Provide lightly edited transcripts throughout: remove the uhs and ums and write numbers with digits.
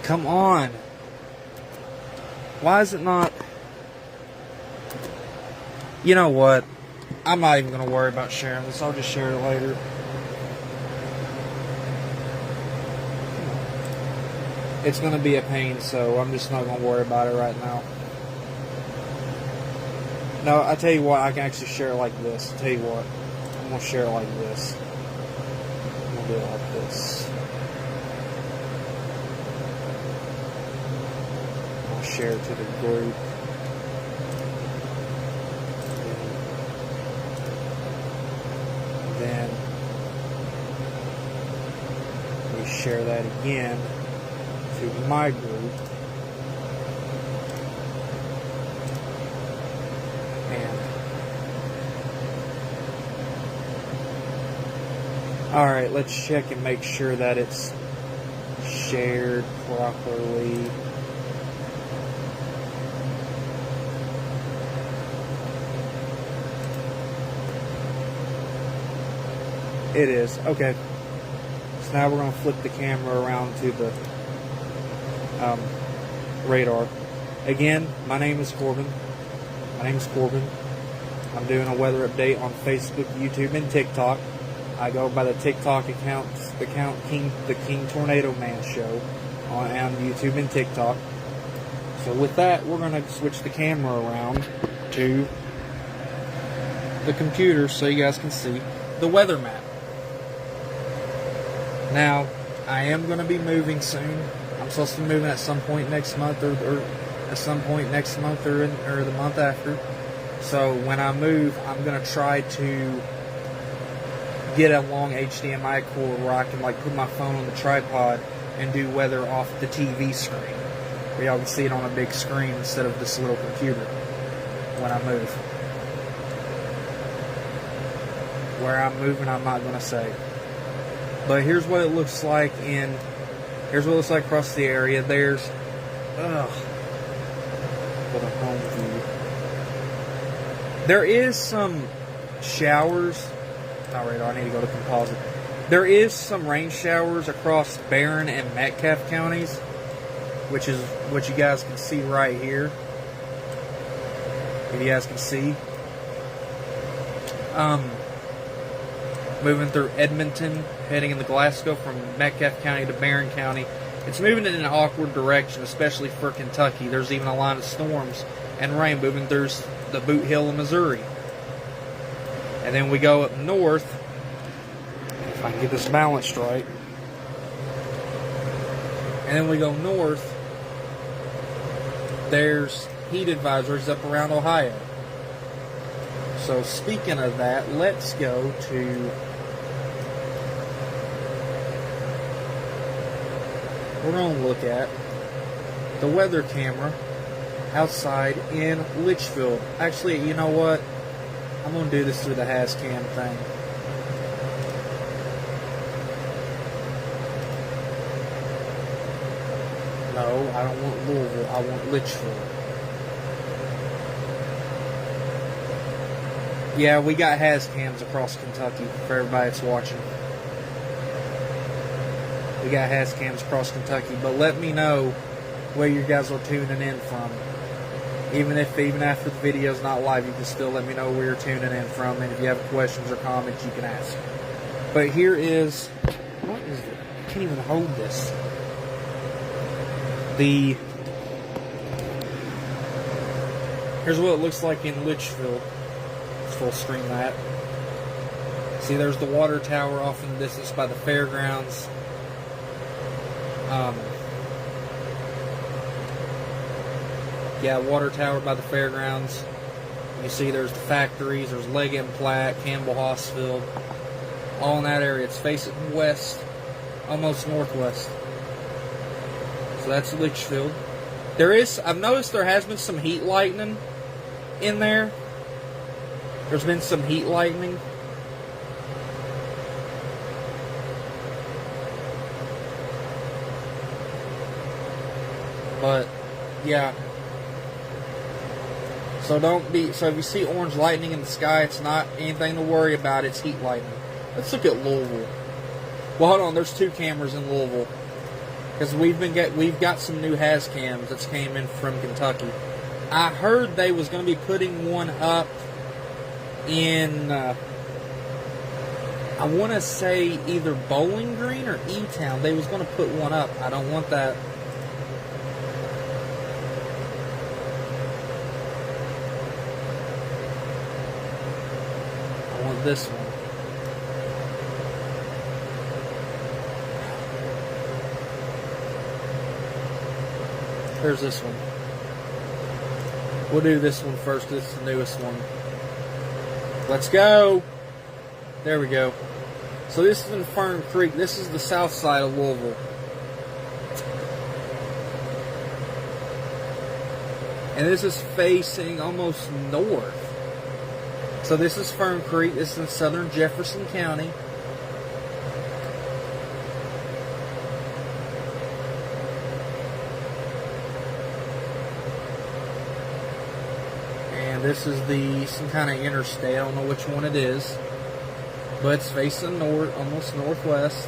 Come on. Why is it not? You know what? I'm not even going to worry about sharing this. I'll just share it later. It's going to be a pain, so I'm just not going to worry about it right now. No, I tell you what, I can actually share it like this. I tell you what, I'm going to share it like this. I'm going to do it like this. I'll share it to the group. Then we share that again to my group. And alright, let's check and make sure that it's shared properly. It is. Okay. So now we're going to flip the camera around to the radar. Again, my name is Corbin. I'm doing a weather update on Facebook, YouTube, and TikTok. I go by the TikTok account the King Tornado Man Show on YouTube and TikTok. So with that, we're going to switch the camera around to the computer so you guys can see the weather map. Now, I am going to be moving soon. I'm supposed to be moving at some point next month, or at some point next month, or the month after. So when I move, I'm going to try to get a long HDMI cord where I can put my phone on the tripod and do weather off the TV screen, where y'all can see it on a big screen instead of this little computer when I move. Where I'm moving, I'm not going to say. But here's what it looks like across the area. There's for the home view. There is some showers. Alright, I need to go to composite. There is some rain showers across Barron and Metcalfe counties, which is what you guys can see right here. If you guys can see. Moving through Edmonton, heading into Glasgow from Metcalfe County to Barron County. It's moving in an awkward direction, especially for Kentucky. There's even a line of storms and rain moving through the Boot Hill of Missouri. And then we go up north, if I can get this balanced right. And then we go north, there's heat advisories up around Ohio. So speaking of that, let's go to... We're going to look at the weather camera outside in Litchfield. Actually, you know what? I'm going to do this through the Hascam thing. No, I don't want Louisville. I want Litchfield. Yeah, we got Hascams across Kentucky for everybody that's watching. We got Hascams across Kentucky, but let me know where you guys are tuning in from. Even after the video's not live, you can still let me know where you're tuning in from, and if you have questions or comments, you can ask. But here is... What is it? I can't even hold this. Here's what it looks like in Litchfield. Let's full screen that. See, there's the water tower off in the distance by the fairgrounds. Yeah, water tower by the fairgrounds. You see there's the factories, there's Leggett and Platt, Campbell Hossfield, all in that area. It's facing west, almost northwest. So that's Litchfield. I've noticed there has been some heat lightning in there. There's been some heat lightning. But, yeah. So if you see orange lightning in the sky, it's not anything to worry about, it's heat lightning. Let's look at Louisville. Well, hold on, there's two cameras in Louisville. because we've got some new has cams that's came in from Kentucky. I heard they was going to be putting one up in I want to say either Bowling Green or E-Town. They was going to put one up. I don't want that. I want this one. Here's this one. We'll do this one first. This is the newest one. Let's go. There we go. So this is in Fern Creek. This is the south side of Louisville. And this is facing almost north. So this is Fern Creek. This is in southern Jefferson County. This is some kind of interstate. I don't know which one it is, but it's facing north, almost northwest.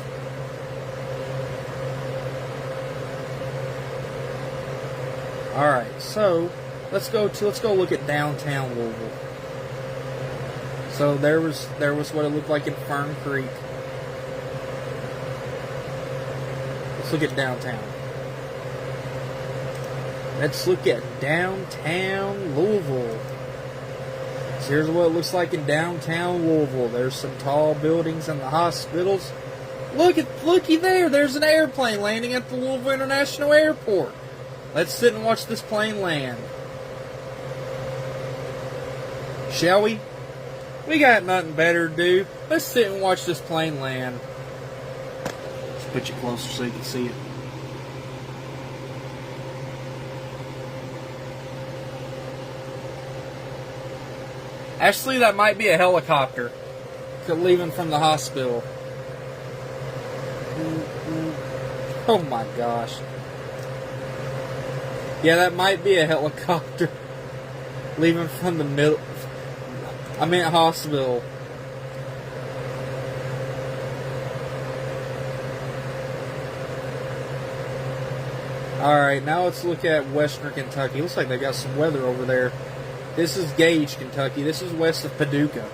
All right, so let's go look at downtown Louisville. So there was what it looked like in Fern Creek. Let's look at downtown. Let's look at downtown Louisville. Here's what it looks like in downtown Louisville. There's some tall buildings and the hospitals. Looky there. There's an airplane landing at the Louisville International Airport. Let's sit and watch this plane land. Shall we? We got nothing better to do. Let's sit and watch this plane land. Let's put you closer so you can see it. Actually, that might be a helicopter leaving from the hospital. Oh my gosh. Yeah, that might be a helicopter leaving from the hospital. Alright, now let's look at Western Kentucky. Looks like they got some weather over there. This is Gage, Kentucky. This is west of Paducah.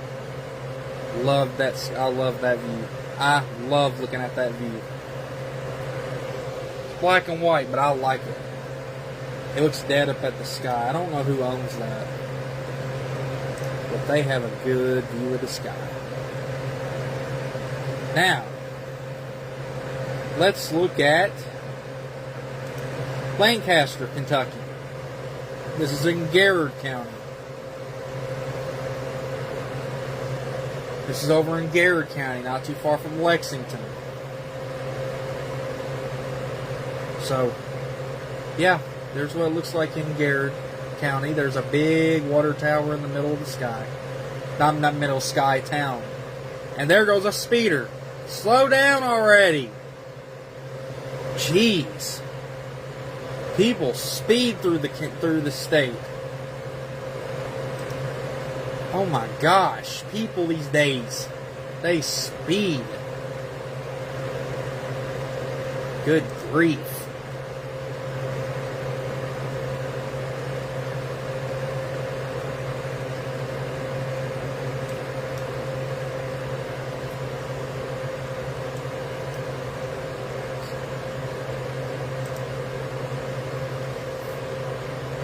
Love that. I love that view. I love looking at that view. It's black and white, but I like it. It looks dead up at the sky. I don't know who owns that, but they have a good view of the sky. Now, let's look at Lancaster, Kentucky. This is in Garrard County. This is over in Garrard County, not too far from Lexington. So, yeah, there's what it looks like in Garrard County. There's a big water tower in the middle of the sky. Not middle sky town. And there goes a speeder. Slow down already. Jeez. People speed through the state. Oh my gosh, people these days, they speed. Good grief.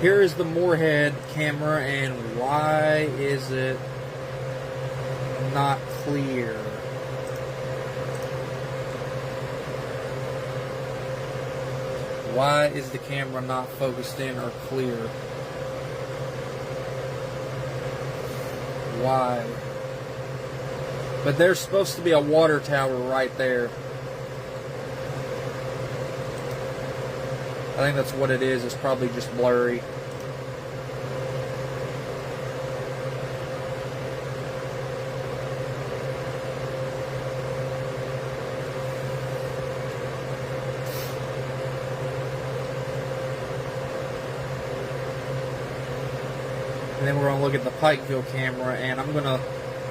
Here is the Moorhead camera, and why is it not clear? Why is the camera not focused in or clear? Why? But there's supposed to be a water tower right there. I think that's what it is. It's probably just blurry. And then we're going to look at the Pikeville camera, and I'm going to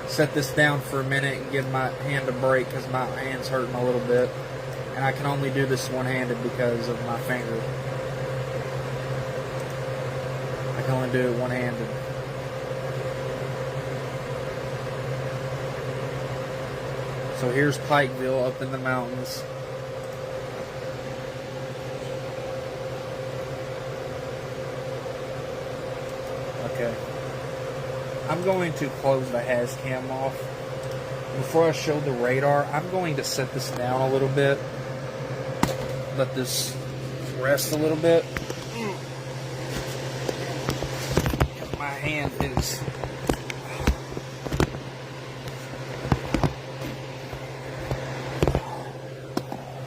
set this down for a minute and give my hand a break because my hand's hurting a little bit. And I can only do this one-handed because of my finger. I can only do it one-handed. So here's Pikeville up in the mountains. Okay. I'm going to close the Hazcam off. Before I show the radar, I'm going to set this down a little bit. Let this rest a little bit. My hand is...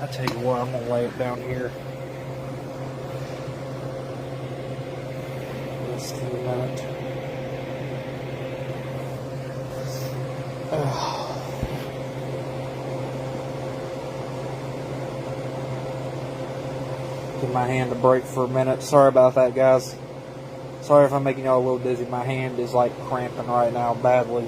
I tell you what, I'm going to lay it down here. Just a minute. Give my hand a break for a minute. Sorry about that, guys. Sorry if I'm making y'all a little dizzy. My hand is like cramping right now badly.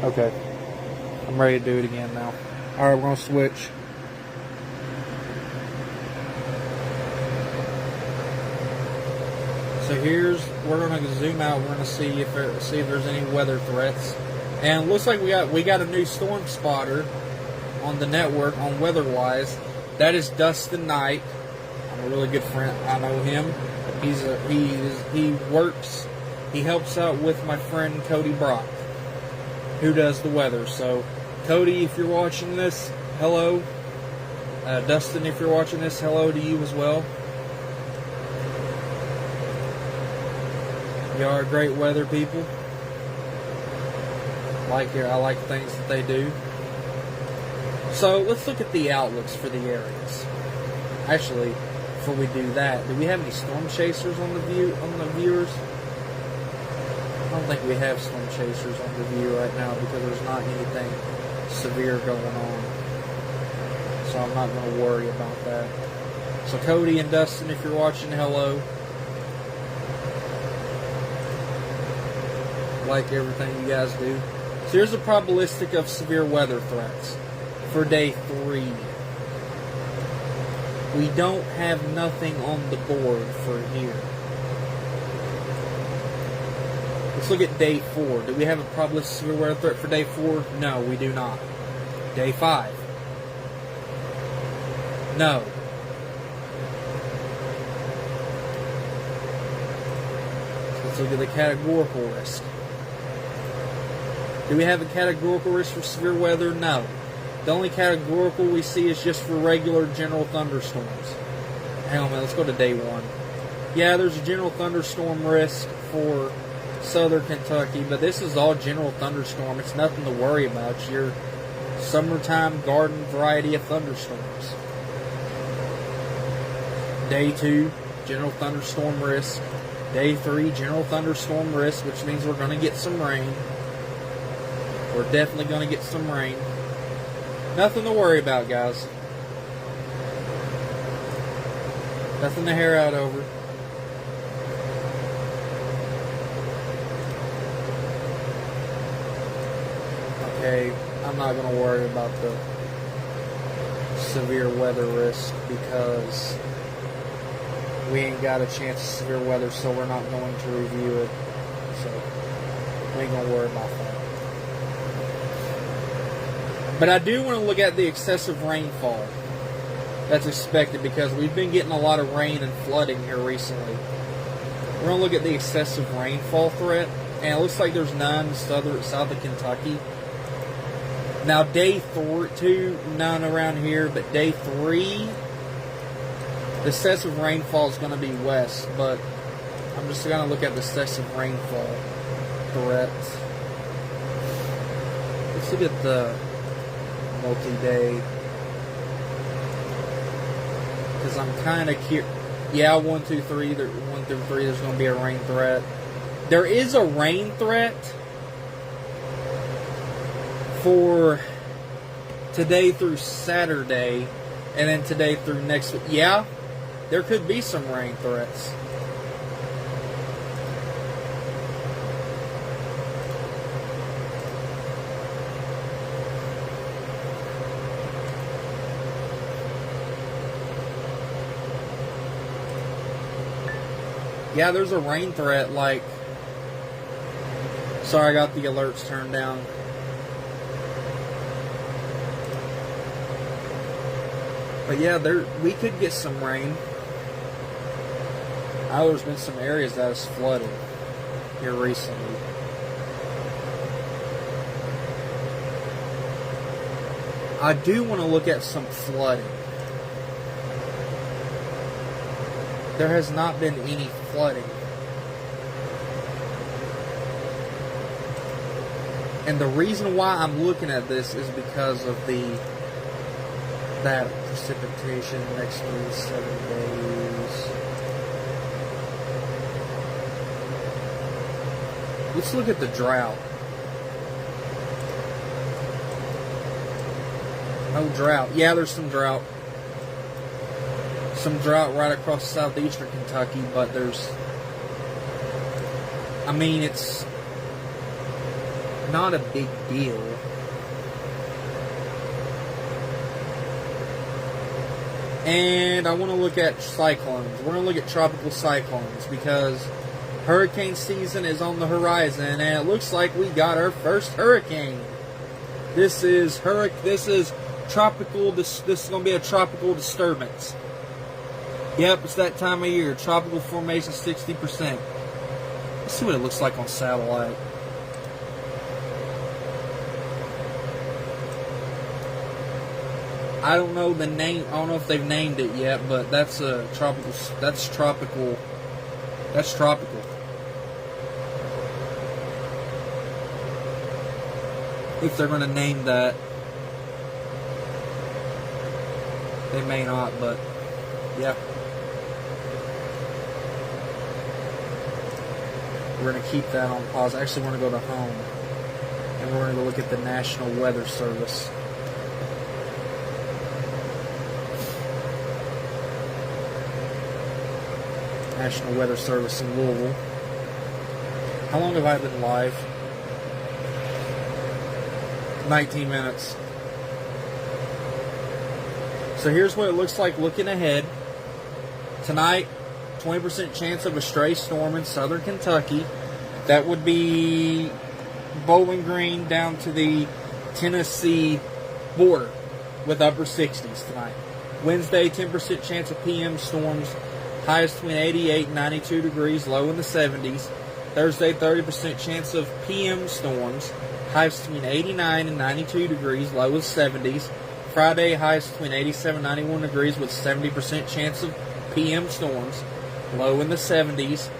Okay. I'm ready to do it again now. Alright, we're going to switch. So we're going to zoom out. We're going to see if there's any weather threats. And it looks like we got a new storm spotter on the network on WeatherWise. That is Dustin Knight. I'm a really good friend. I know him. He helps out with my friend Cody Brock, who does the weather. So, Cody, if you're watching this, hello. Dustin, if you're watching this, hello to you as well. Y'all are great weather people. I like things that they do. So, let's look at the outlooks for the areas. Actually, before we do that, do we have any storm chasers on the viewers? I don't think we have storm chasers on the view right now because there's not anything severe going on. So I'm not going to worry about that. So Cody and Dustin, if you're watching, hello. Like everything you guys do. So here's a probabilistic of severe weather threats for day 3. We don't have nothing on the board for here. Let's look at day 4. Do we have a probabilistic severe weather threat for day 4? No, we do not. Day 5. No. Let's look at the categorical risk. Do we have a categorical risk for severe weather? No. The only categorical we see is just for regular general thunderstorms. Hang on a minute, let's go to day 1. Yeah, there's a general thunderstorm risk for southern Kentucky, but this is all general thunderstorm. It's nothing to worry about. It's your summertime garden variety of thunderstorms. Day 2, general thunderstorm risk. Day 3, general thunderstorm risk, which means we're going to get some rain. We're definitely going to get some rain. Nothing to worry about, guys. Nothing to hair out over. Okay, I'm not going to worry about the severe weather risk because we ain't got a chance of severe weather, so we're not going to review it. So we ain't going to worry about that. But I do want to look at the excessive rainfall that's expected because we've been getting a lot of rain and flooding here recently. We're going to look at the excessive rainfall threat, and it looks like there's none south of Kentucky. Now, day 2, none around here, but day 3, the excessive rainfall is going to be west, but I'm just going to look at the excessive rainfall threat. Let's look at the multi-day, because I'm kind of curious. Yeah, 1, 2, 3. 1 through 3. There's going to be a rain threat. There is a rain threat for today through Saturday, and then today through next week. Yeah, there could be some rain threats. Yeah, there's a rain threat, like... Sorry, I got the alerts turned down. But yeah, we could get some rain. I know there's been some areas that has flooded here recently. I do want to look at some flooding. There has not been any flooding. And the reason why I'm looking at this is because of that precipitation next 7 days. Let's look at the drought. No drought. Yeah, there's some drought. Some drought right across southeastern Kentucky, but there's... I mean, it's not a big deal. And I want to look at cyclones. We're going to look at tropical cyclones because hurricane season is on the horizon, and it looks like we got our first hurricane. This is tropical. This is going to be a tropical disturbance. Yep, it's that time of year. Tropical formation 60%. Let's see what it looks like on satellite. I don't know the name. I don't know if they've named it yet, but that's a tropical. That's tropical. That's tropical. If they're going to name that, they may not, but yeah. We're going to keep that on pause. Actually, we're going to go to home, and we're going to go look at the National Weather Service. National Weather Service in Louisville. How long have I been live? 19 minutes. So here's what it looks like looking ahead. Tonight, 20% chance of a stray storm in southern Kentucky. That would be Bowling Green down to the Tennessee border with upper 60s tonight. Wednesday, 10% chance of PM storms. Highest between 88 and 92 degrees, low in the 70s. Thursday, 30% chance of PM storms. Highest between 89 and 92 degrees, low in the 70s. Friday, highest between 87 and 91 degrees with 70% chance of PM storms, low in the 70s.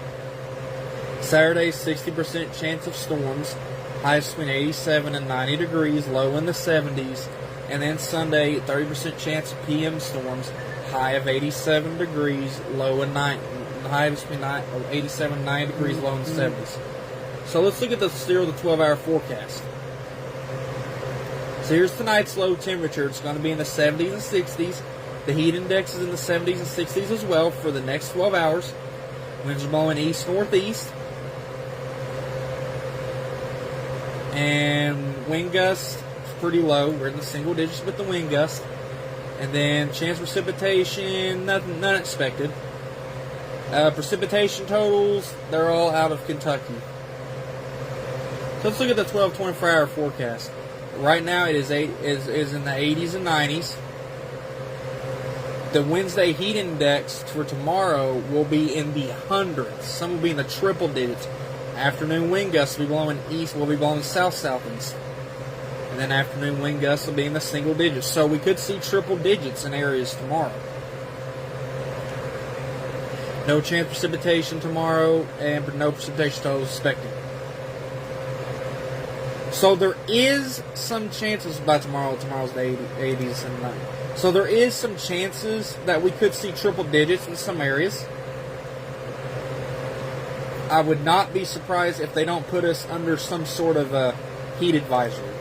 Saturday, 60% chance of storms. Highest between 87 and 90 degrees, low in the 70s. And then Sunday, 30% chance of PM storms. High of 87 degrees, low in 90, high between 87 and 90 degrees, low in the 70s. So let's look at the 12-hour forecast. So here's tonight's low temperature. It's going to be in the 70s and 60s. The heat index is in the 70s and 60s as well for the next 12 hours. Winds are blowing east-northeast. And wind gust is pretty low. We're in the single digits with the wind gust. And then chance of precipitation, none expected. Precipitation totals, they're all out of Kentucky. So let's look at the 24-hour forecast. Right now it is in the 80s and 90s. The Wednesday heat index for tomorrow will be in the hundreds. Some will be in the triple digits. Afternoon wind gusts will be blowing east, will be blowing south-southeast. And then afternoon wind gusts will be in the single digits. So we could see triple digits in areas tomorrow. No chance of precipitation tomorrow, and no precipitation totals expected. So there is some chances by tomorrow. Tomorrow's the 80s and 90s. So there is some chances that we could see triple digits in some areas. I would not be surprised if they don't put us under some sort of a heat advisory,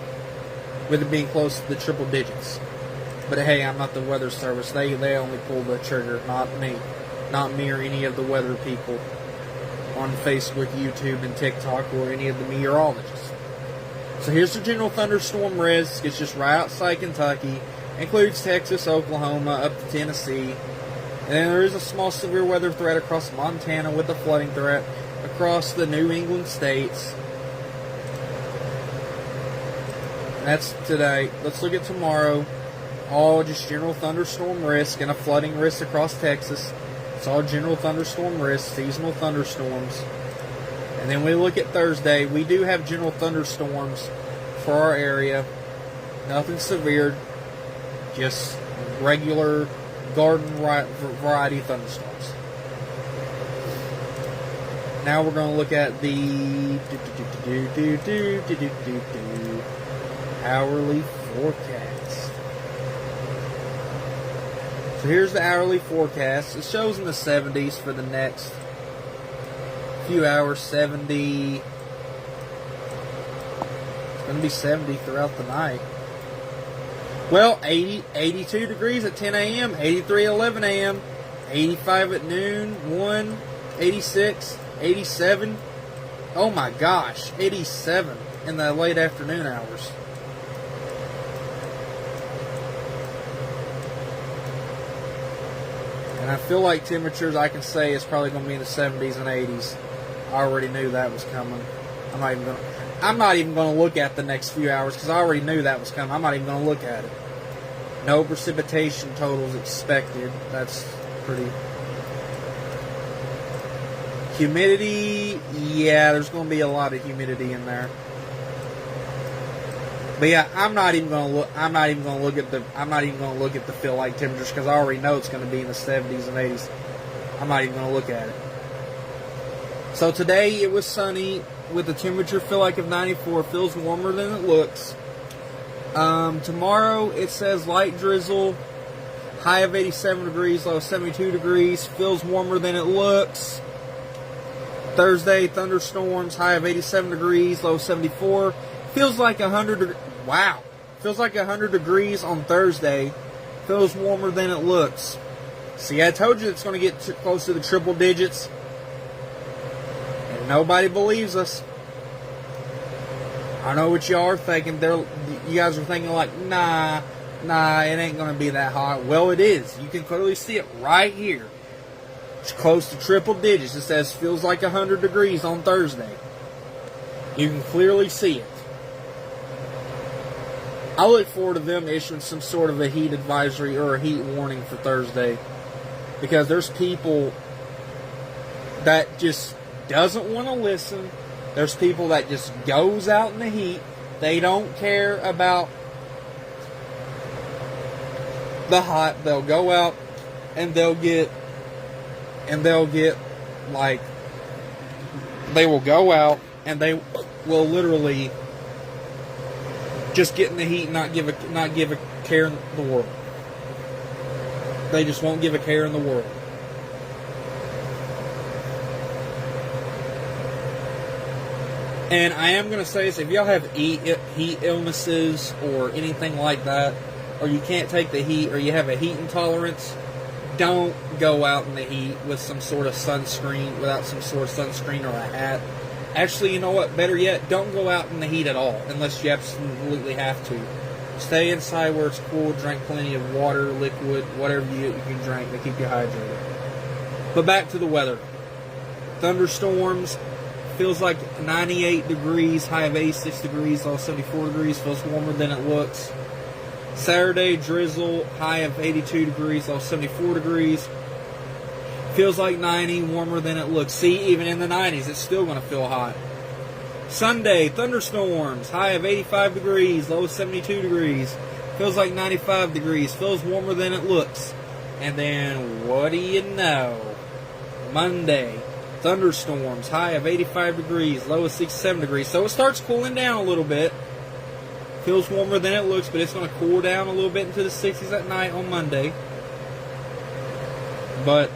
with it being close to the triple digits. But hey, I'm not the weather service. They only pull the trigger, not me. Not me or any of the weather people on Facebook, YouTube, and TikTok, or any of the meteorologists. So here's the general thunderstorm risk. It's just right outside Kentucky. Includes Texas, Oklahoma, up to Tennessee. And then there is a small severe weather threat across Montana with a flooding threat across the New England states. And that's today. Let's look at tomorrow. All just general thunderstorm risk and a flooding risk across Texas. It's all general thunderstorm risk, seasonal thunderstorms. And then we look at Thursday. We do have general thunderstorms for our area. Nothing severe. Just regular garden variety thunderstorms. Now we're going to look at the hourly forecast. So here's the hourly forecast. It shows in the 70s for the next few hours. 70. It's going to be 70 throughout the night. Well, 82 degrees at 10 a.m., 83 at 11 a.m., 85 at noon, 1, 86, 87. Oh my gosh, 87 in the late afternoon hours. And I feel like temperatures, I can say, is probably going to be in the 70s and 80s. I already knew that was coming. I'm not even going to look at the next few hours because I already knew that was coming. I'm not even going to look at it. No precipitation totals expected. That's pretty. Humidity, yeah, there's going to be a lot of humidity in there. But yeah, I'm not even going to look at the feel like temperatures because I already know it's going to be in the 70s and 80s. I'm not even going to look at it. So today it was sunny with a temperature feel like of 94. Feels warmer than it looks. Tomorrow it says light drizzle, high of 87 degrees, low of 72 degrees. Feels warmer than it looks. Thursday, thunderstorms, high of 87 degrees, low of 74. Feels like 100. Wow. Feels like 100 degrees on Thursday. Feels warmer than it looks. See, I told you it's going to get close to the triple digits. And nobody believes us. I know what y'all are thinking. You guys are thinking like, nah, it ain't going to be that hot. Well, it is. You can clearly see it right here. It's close to triple digits. It says feels like 100 degrees on Thursday. You can clearly see it. I look forward to them issuing some sort of a heat advisory or a heat warning for Thursday. Because there's people that just doesn't want to listen. There's people that just goes out in the heat. They don't care about the hot. They'll go out and they'll get like, they will go out and they will literally just get in the heat and not give a care in the world. They just won't give a care in the world. And I am going to say this, if y'all have heat illnesses or anything like that, or you can't take the heat, or you have a heat intolerance, don't go out in the heat with some sort of sunscreen, without some sort of sunscreen or a hat. Actually, you know what? Better yet, don't go out in the heat at all, unless you absolutely have to. Stay inside where it's cool, drink plenty of water, liquid, whatever you can drink to keep you hydrated. But back to the weather. Thunderstorms. Feels like 98 degrees, high of 86 degrees, low of 74 degrees. Feels warmer than it looks. Saturday, drizzle, high of 82 degrees, low of 74 degrees. Feels like 90, warmer than it looks. See, even in the 90s, it's still going to feel hot. Sunday, thunderstorms, high of 85 degrees, low of 72 degrees. Feels like 95 degrees, feels warmer than it looks. And then, what do you know? Monday, thunderstorms, high of 85 degrees, low of 67 degrees. So it starts cooling down a little bit. Feels warmer than it looks, but it's going to cool down a little bit into the 60s at night on Monday. But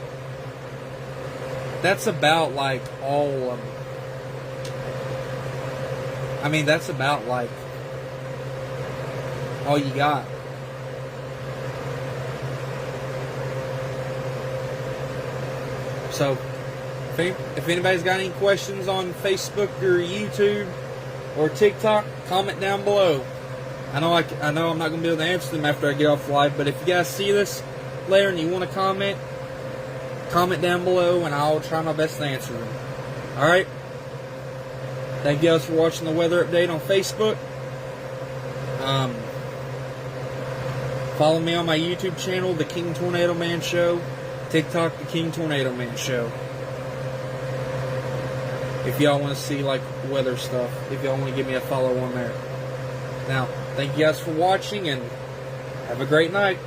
that's about like all. I mean, that's about like all you got. So, if anybody's got any questions on Facebook or YouTube or TikTok, comment down below. I know I'm not going to be able to answer them after I get off live, but if you guys see this later and you want to comment down below, and I'll try my best to answer them. Alright? Thank you guys for watching the weather update on Facebook. Follow me on my YouTube channel, The King Tornado Man Show. TikTok, The King Tornado Man Show. If y'all want to see like weather stuff, if y'all want to give me a follow on there. Now, thank you guys for watching, and have a great night.